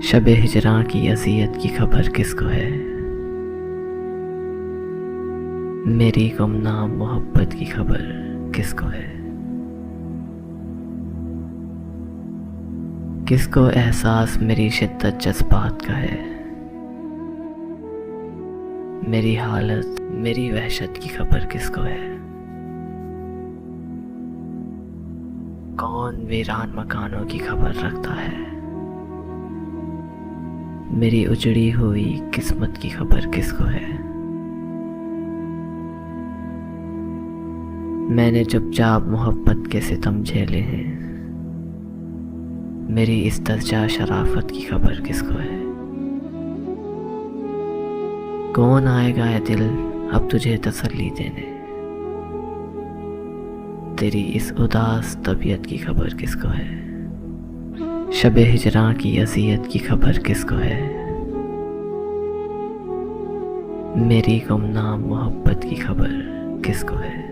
शबे हिजरां की अज़ियत की खबर किसको है। मेरी गुमनाम मोहब्बत की खबर किसको है। किसको एहसास मेरी शिद्दत जज्बात का है। मेरी हालत मेरी वहशत की खबर किसको है। कौन वीरान मकानों की खबर रखता है। मेरी उजड़ी हुई किस्मत की खबर किसको है। मैंने चुपचाप मोहब्बत के सितम झेले हैं। मेरी इस दर्जा शराफत की खबर किसको है। कौन आएगा है दिल अब तुझे तसल्ली देने। तेरी इस उदास तबीयत की खबर किसको है। शबे हिजरां की अज़ियत की खबर किसको है। मेरी गुमनाम मोहब्बत की खबर किसको है।